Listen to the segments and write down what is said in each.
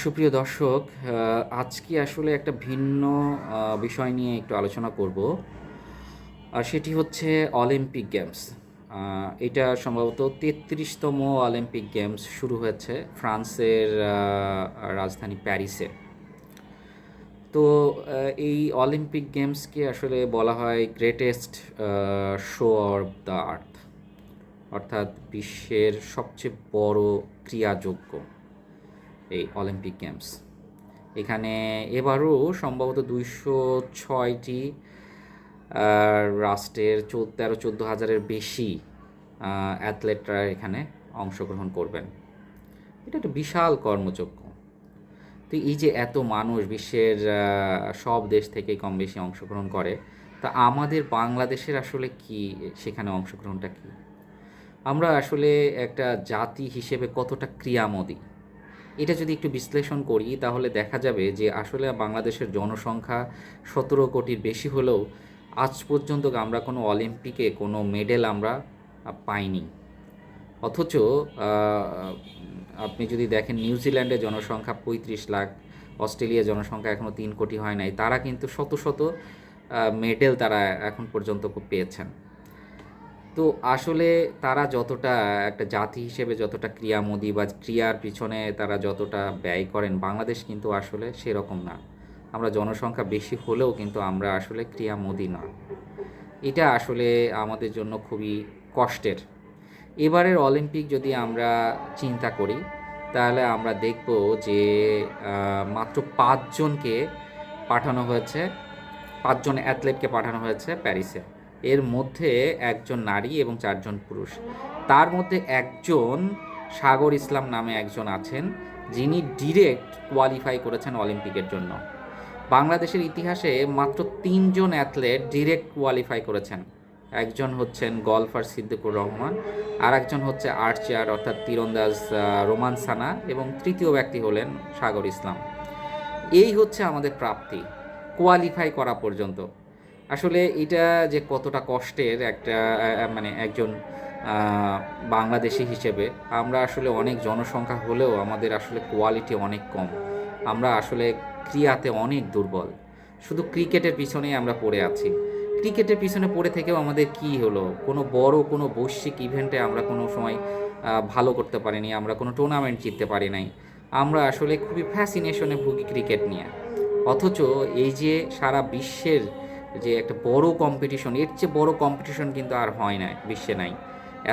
সুপ্রিয় দর্শক, আজকে আসলে একটা ভিন্ন বিষয় নিয়ে একটু আলোচনা করব। আর সেটি হচ্ছে অলিম্পিক গেমস। এটা সম্ভবত ৩৩তম অলিম্পিক গেমস শুরু হয়েছে ফ্রান্সের রাজধানী প্যারিসে। তো এই অলিম্পিক গেমসকে আসলে বলা হয় greatest show off the earth, অর্থাৎ বিশ্বের সবচেয়ে বড় ক্রীড়াযজ্ঞ এই অলিম্পিক গেমস। এখানে এবারও সম্ভবত ২০৬টি রাষ্ট্রের ১৩-১৪ হাজারের বেশি অ্যাথলেটরা এখানে অংশগ্রহণ করবেন। এটা একটা বিশাল কর্মযজ্ঞ। তো এই যে এত মানুষ বিশ্বের সব দেশ থেকেই কম বেশি অংশগ্রহণ করে, তা আমাদের বাংলাদেশের আসলে কি সেখানে অংশগ্রহণটা কি? আমরা আসলে একটা জাতি হিসেবে কতটা ক্রিয়ামোদী, এটা যদি একটু বিশ্লেষণ করি তাহলে দেখা যাবে যে আসলে বাংলাদেশের জনসংখ্যা ১৭ কোটির বেশি হলেও আজ পর্যন্ত আমরা কোনো অলিম্পিকে কোনো মেডেল আমরা পাইনি। অথচ আপনি যদি দেখেন নিউজিল্যান্ডের জনসংখ্যা ৩৫ লাখ, অস্ট্রেলিয়ার জনসংখ্যা এখনও ৩ কোটি হয় নাই, তারা কিন্তু শত শত মেডেল তারা এখন পর্যন্ত পেয়েছেন। তো আসলে তারা যতটা একটা জাতি হিসেবে যতটা ক্রিয়ামোদী বা ক্রিয়ার পিছনে তারা যতটা ব্যয় করেন, বাংলাদেশ কিন্তু আসলে সেরকম না। আমরা জনসংখ্যা বেশি হলেও কিন্তু আমরা আসলে ক্রিয়ামোদী না। এটা আসলে আমাদের জন্য খুবই কষ্টের। এবারের অলিম্পিক যদি আমরা চিন্তা করি তাহলে আমরা দেখব যে মাত্র ৫ জনকে পাঠানো হয়েছে, ৫ জন অ্যাথলেটকে পাঠানো হয়েছে প্যারিসে। এর মধ্যে একজন নারী এবং ৪ জন পুরুষ। তার মধ্যে একজন সাগর ইসলাম নামে একজন আছেন, যিনি ডিরেক্ট কোয়ালিফাই করেছেন অলিম্পিকের জন্য। বাংলাদেশের ইতিহাসে মাত্র ৩ জন অ্যাথলেট ডিরেক্ট কোয়ালিফাই করেছেন। একজন হচ্ছেন গলফার সিদ্দিকুর রহমান, আর একজন হচ্ছে আর্চার অর্থাৎ তীরন্দাজ রোমান সানা, এবং তৃতীয় ব্যক্তি হলেন সাগর ইসলাম। এই হচ্ছে আমাদের প্রাপ্তি, কোয়ালিফাই করা পর্যন্ত। আসলে এটা যে কতটা কষ্টের একটা মানে একজন বাংলাদেশি হিসেবে আমরা আসলে অনেক জনসংখ্যা হলেও আমাদের আসলে কোয়ালিটি অনেক কম। আমরা আসলে ক্রীড়াতে অনেক দুর্বল। শুধু ক্রিকেটের পিছনেই আমরা পড়ে আছি। ক্রিকেটের পিছনে পড়ে থেকেও আমাদের কি হলো? কোনো বড় কোনো বৈশ্বিক ইভেন্টে আমরা কোনো সময় ভালো করতে পারিনি, আমরা কোনো টুর্নামেন্ট জিততে পারি নাই। আমরা আসলে খুবই ফ্যাসিনেশনে ভুগি ক্রিকেট নিয়ে। অথচ এই যে সারা বিশ্বের যে একটা বড় কম্পিটিশন, এর চেয়ে বড় কম্পিটিশন কিন্তু আর হয় না, বিশ্বে নাই।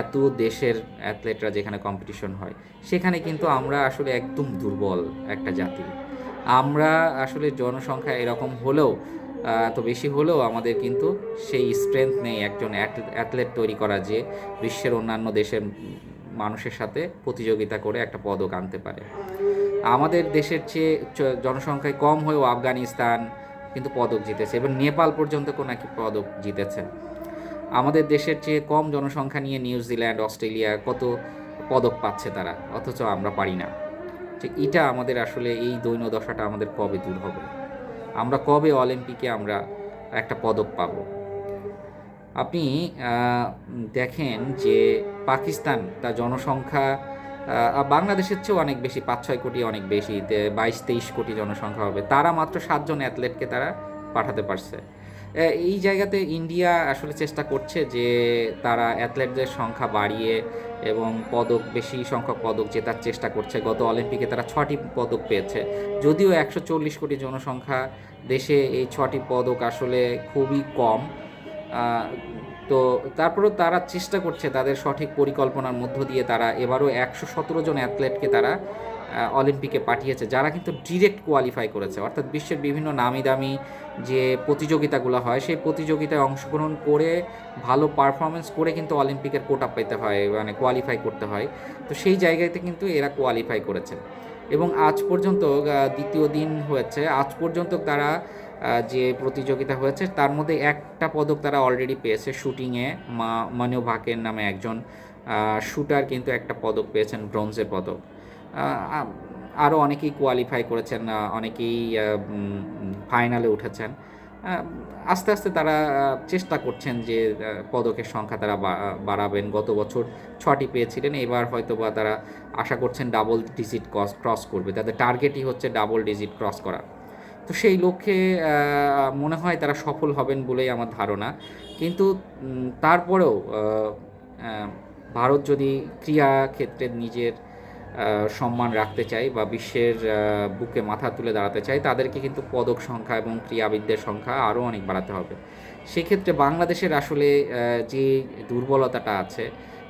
এত দেশের অ্যাথলেটরা যেখানে কম্পিটিশন হয়, সেখানে কিন্তু আমরা আসলে একদম দুর্বল একটা জাতি। আমরা আসলে জনসংখ্যা এরকম হলেও, এত বেশি হলেও আমাদের কিন্তু সেই স্ট্রেংথ নেই একজন অ্যাথলেট তৈরি করা যে বিশ্বের অন্যান্য দেশের মানুষের সাথে প্রতিযোগিতা করে একটা পদক আনতে পারে। আমাদের দেশের চেয়ে জনসংখ্যায় কম হয়েও আফগানিস্তান কিন্তু পদক জিতেছে, এবং নেপাল পর্যন্ত নাকি পদক জিতেছে। আমাদের দেশের চেয়ে কম জনসংখ্যা নিয়ে নিউজিল্যান্ড, অস্ট্রেলিয়া কত পদক পাচ্ছে তারা, অথচ আমরা পারি না। ঠিক এটা আমাদের আসলে এই দৈন্যদশাটা আমাদের কবে দূর হবে? আমরা কবে অলিম্পিকে আমরা একটা পদক পাবো? আপনি দেখেন যে পাকিস্তান, তার জনসংখ্যা বাংলাদেশের চেয়েও অনেক বেশি, ৫-৬ কোটি অনেক বেশি, ২২-২৩ কোটি জনসংখ্যা হবে, তারা মাত্র ৭ জন অ্যাথলেটকে তারা পাঠাতে পারছে। এই জায়গাতে ইন্ডিয়া আসলে চেষ্টা করছে যে তারা অ্যাথলেটদের সংখ্যা বাড়িয়ে এবং বেশি সংখ্যক পদক জেতার চেষ্টা করছে। গত অলিম্পিকে তারা ৬টি পদক পেয়েছে। যদিও ১৪০ কোটি জনসংখ্যা দেশে এই ৬টি পদক আসলে খুবই কম। তো তারপরেও তারা চেষ্টা করছে তাদের সঠিক পরিকল্পনার মধ্য দিয়ে। তারা এবারও ১১৭ জন অ্যাথলেটকে তারা অলিম্পিকে পাঠিয়েছে, যারা কিন্তু ডিরেক্ট কোয়ালিফাই করেছে। অর্থাৎ বিশ্বের বিভিন্ন নামি দামি যে প্রতিযোগিতাগুলো হয়, সেই প্রতিযোগিতায় অংশগ্রহণ করে ভালো পারফরমেন্স করে কিন্তু অলিম্পিকের কোটা পেতে হয়, মানে কোয়ালিফাই করতে হয়। তো সেই জায়গাতে কিন্তু এরা কোয়ালিফাই করেছে, এবং আজ পর্যন্ত দ্বিতীয় দিন হয়েছে, আজ পর্যন্ত তারা যে প্রতিযোগিতা হয়েছে তার মধ্যে একটা পদক তারা অলরেডি পেয়েছে শুটিংয়ে। মানু ভাকের নামে একজন শুটার কিন্তু একটা পদক পেয়েছেন, ব্রোঞ্জের পদক। আরও অনেকেই কোয়ালিফাই করেছেন, অনেকেই ফাইনালে উঠেছেন। আস্তে আস্তে তারা চেষ্টা করছেন যে পদকের সংখ্যা তারা বাড়াবেন। গত বছর 6টি পেয়েছিলেন, এবার হয়তো বা তারা আশা করছেন ডাবল ডিজিট ক্রস করবে, তাদের টার্গেটই হচ্ছে ডাবল ডিজিট ক্রস করা। তো সেই লক্ষ্যে মনে হয় তারা সফল হবেন বলেই আমার ধারণা। কিন্তু তারপরেও আহ, ভারত যদি ক্রীড়া ক্ষেত্রে নিজের সম্মান রাখতে চায় বা বিশ্বের বুকে মাথা তুলে দাঁড়াতে চায়, তাদেরকে কিন্তু পদক সংখ্যা এবং ক্রীড়াবিদদের সংখ্যা আরও অনেক বাড়াতে হবে। সেক্ষেত্রে বাংলাদেশের আসলে যে দুর্বলতাটা আছে,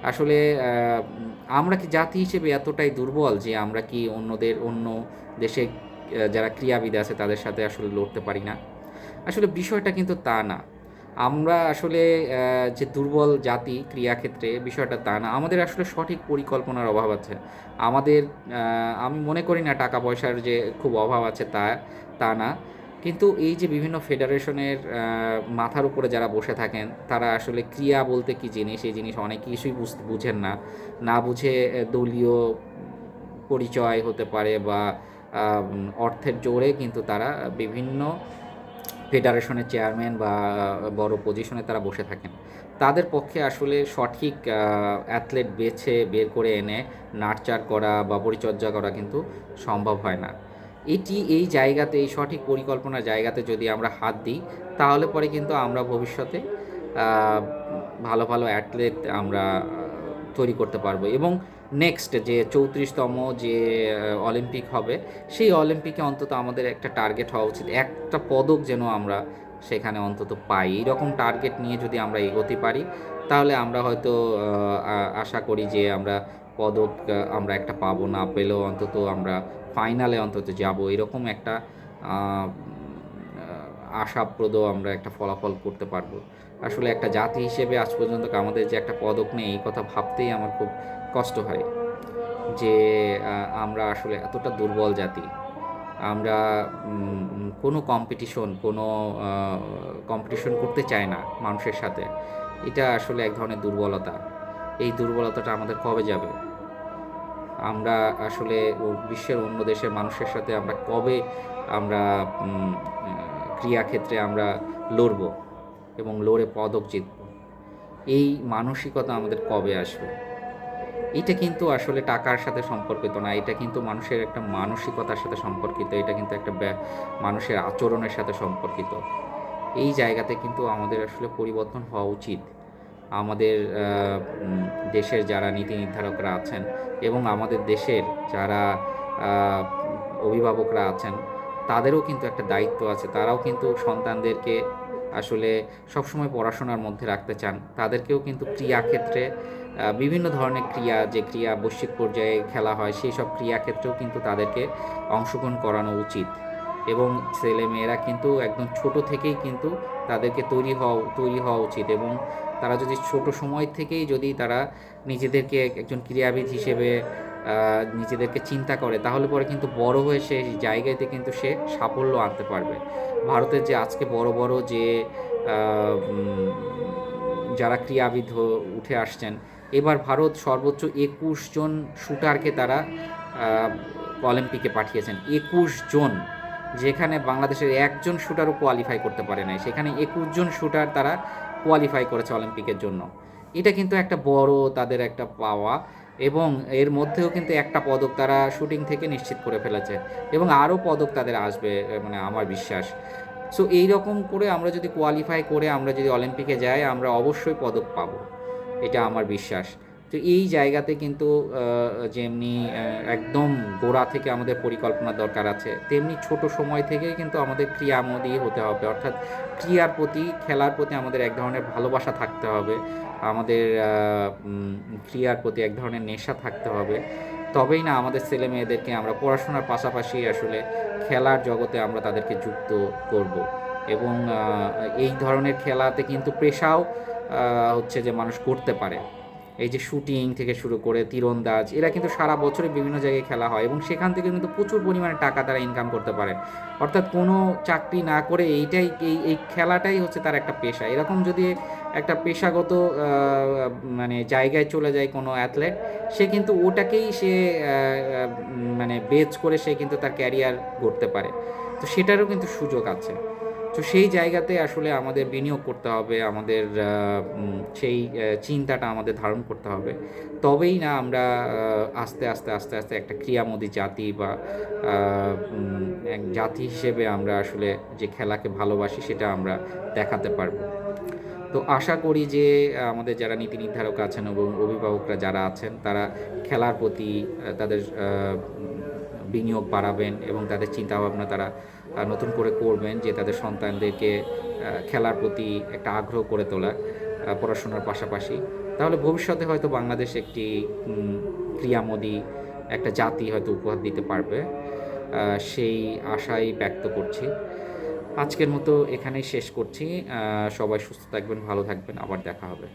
আসলে আমরা কি জাতি হিসেবে এতটাই দুর্বল যে আমরা কি অন্য দেশে যারা ক্রীড়াবিদ আছে তাদের সাথে আসলে লড়তে পারি না? আসলে বিষয়টা কিন্তু তা না। আমরা আসলে যে দুর্বল জাতি ক্রীড়াক্ষেত্রে, বিষয়টা তা না। আমাদের আসলে সঠিক পরিকল্পনার অভাব আছে। আমাদের আমি মনে করি না টাকা পয়সার যে খুব অভাব আছে তা না। কিন্তু এই যে বিভিন্ন ফেডারেশনের মাথার উপরে যারা বসে থাকেন, তারা আসলে ক্রীড়া বলতে কী জিনিস, এই জিনিস অনেক কিছুই বুঝেন না। না বুঝে দলীয় পরিচয় হতে পারে বা অর্থের জোরে কিন্তু তারা বিভিন্ন ফেডারেশনের চেয়ারম্যান বা বড় পজিশনে তারা বসে থাকেন। তাদের পক্ষে আসলে সঠিক অ্যাথলেট বের করে এনে নার্চার করা বা পরিচর্যা করা কিন্তু সম্ভব হয় না। এই জায়গাতে, এই সঠিক পরিকল্পনার জায়গাতে যদি আমরা হাত দিই, তাহলে পরে কিন্তু আমরা ভবিষ্যতে আহ, ভালো ভালো অ্যাথলেট আমরা তৈরি করতে পারবো। এবং নেক্সট যে 34তম যে অলিম্পিক হবে, সেই অলিম্পিকে অন্তত আমাদের একটা টার্গেট হওয়া উচিত, একটা পদক যেন আমরা সেখানে অন্তত পাই। এইরকম টার্গেট নিয়ে যদি আমরা এগোতে পারি, তাহলে আমরা হয়তো আশা করি যে আমরা পদক আমরা একটা পাবো, না পেলেও অন্তত আমরা ফাইনালে অন্তত যাব, এরকম একটা আশাপ্রদ আমরা একটা ফলাফল করতে পারবো। আসলে একটা জাতি হিসেবে আজ পর্যন্ত আমাদের যে একটা পদক নেই, এই কথা ভাবতেই আমার খুব কষ্ট হয় যে আমরা আসলে এতটা দুর্বল জাতি। আমরা কোনো কম্পিটিশন করতে চাই না মানুষের সাথে। এটা আসলে এক ধরনের দুর্বলতা। এই দুর্বলতাটা আমাদের কবে যাবে? আমরা আসলে বিশ্বের অন্য দেশের মানুষের সাথে আমরা কবে আমরা ক্রীড়াক্ষেত্রে আমরা লড়ব এবং লড়ে পদক জিতব? এই মানসিকতা আমাদের কবে আসবে? এটা কিন্তু আসলে টাকার সাথে সম্পর্কিত না, এটা কিন্তু মানুষের একটা মানসিকতার সাথে সম্পর্কিত, এটা কিন্তু একটা মানুষের আচরণের সাথে সম্পর্কিত। এই জায়গাতে কিন্তু আমাদের আসলে পরিবর্তন হওয়া উচিত। আমাদের দেশের যারা নীতি নির্ধারকরা আছেন এবং আমাদের দেশের যারা আহ, অভিভাবকরা আছেন, তাদেরও কিন্তু একটা দায়িত্ব আছে। তারাও কিন্তু সন্তানদেরকে আসলে সবসময় পড়াশোনার মধ্যে রাখতে চান। তাদেরকেও কিন্তু ক্রীড়াক্ষেত্রে বিভিন্ন ধরনের যে ক্রীড়া বৈশ্বিক পর্যায়ে খেলা হয়, সেই সব ক্রীড়াক্ষেত্রেও কিন্তু তাদেরকে অংশগ্রহণ করানো উচিত। এবং ছেলেমেয়েরা কিন্তু একদম ছোট থেকেই কিন্তু তাদেরকে তৈরি হওয়া উচিত। এবং তারা যদি ছোট সময় থেকেই যদি তারা নিজেদেরকে একজন ক্রীড়াবিদ হিসেবে নিজেদেরকে চিন্তা করে, তাহলে পরে কিন্তু বড় হয়ে সেই জায়গাতে কিন্তু সে সাফল্য আনতে পারবে। ভারতের যে আজকে বড় বড় যে যারা ক্রীড়াবিদ উঠে আসছেন, এবার ভারত সর্বোচ্চ 21 জন শুটারকে তারা অলিম্পিকে পাঠিয়েছেন। 21 জন, যেখানে বাংলাদেশের একজন শুটারও কোয়ালিফাই করতে পারে নাই, সেখানে 21 জন শুটার তারা কোয়ালিফাই করেছে অলিম্পিকের জন্য। এটা কিন্তু একটা বড় তাদের একটা পাওয়া। এবং এর মধ্যেও কিন্তু একটা পদক তারা শুটিং থেকে নিশ্চিত করে ফেলেছে, এবং আরও পদক তাদের আসবে, মানে আমার বিশ্বাস। সো এই রকম করে আমরা যদি কোয়ালিফাই করে আমরা যদি অলিম্পিকে যাই, আমরা অবশ্যই পদক পাবো, এটা আমার বিশ্বাস। তো এই জায়গাতে কিন্তু যেমনি একদম গোড়া থেকে আমাদের পরিকল্পনা দরকার আছে, তেমনি ছোট সময় থেকেই কিন্তু আমাদের ক্রিয়ামোদী হতে হবে। অর্থাৎ খেলার প্রতি আমাদের এক ধরনের ভালোবাসা থাকতে হবে, আমাদের ক্রিয়ার প্রতি এক ধরনের নেশা থাকতে হবে। তবেই না আমাদের ছেলে মেয়েদেরকে আমরা পড়াশোনার পাশাপাশি আসলে খেলার জগতে আমরা তাদেরকে যুক্ত করব। এবং এই ধরনের খেলাতে কিন্তু পেশাও হচ্ছে যে মানুষ করতে পারে। এই যে শুটিং থেকে শুরু করে তীরন্দাজ, এরা কিন্তু সারা বছরে বিভিন্ন জায়গায় খেলা হয় এবং সেখান থেকে কিন্তু প্রচুর পরিমাণে টাকা তারা ইনকাম করতে পারে। অর্থাৎ কোনো চাকরি না করে এই খেলাটাই হচ্ছে তার একটা পেশা। এরকম যদি একটা পেশাগত মানে জায়গায় চলে যায় কোনো অ্যাথলেট, সে কিন্তু ওটাকেই সে মানে বেচ করে সে কিন্তু তার ক্যারিয়ার গড়তে পারে। তো সেটারও কিন্তু সুযোগ আছে। তো সেই জায়গাতে আসলে আমাদের বিনিয়োগ করতে হবে, আমাদের সেই চিন্তাটা আমাদের ধারণ করতে হবে। তবেই না আমরা আস্তে, আস্তে, আস্তে, আস্তে একটা ক্রীড়ামোদী জাতি বা আ উম এক জাতি হিসেবে আমরা আসলে যে খেলাকে ভালোবাসি সেটা আমরা দেখাতে পারবো। তো আশা করি যে আমাদের যারা নীতি নির্ধারক আছেন এবং অভিভাবকরা যারা আছেন তারা খেলার প্রতি তাদের বিনিয়োগ বাড়াবেন এবং তাদের চিন্তাভাবনা তারা নতুন করে করবেন যে তাদের সন্তানদেরকে খেলার প্রতি একটা আগ্রহ করে তোলা পড়াশোনার পাশাপাশি। তাহলে ভবিষ্যতে হয়তো বাংলাদেশ একটি ক্রীড়ামোদী একটা জাতি হয়তো উপহার দিতে পারবে। সেই আশাই ব্যক্ত করছি। আজকের মতো এখানেই শেষ করছি। সবাই সুস্থ থাকবেন, ভালো থাকবেন। আবার দেখা হবে।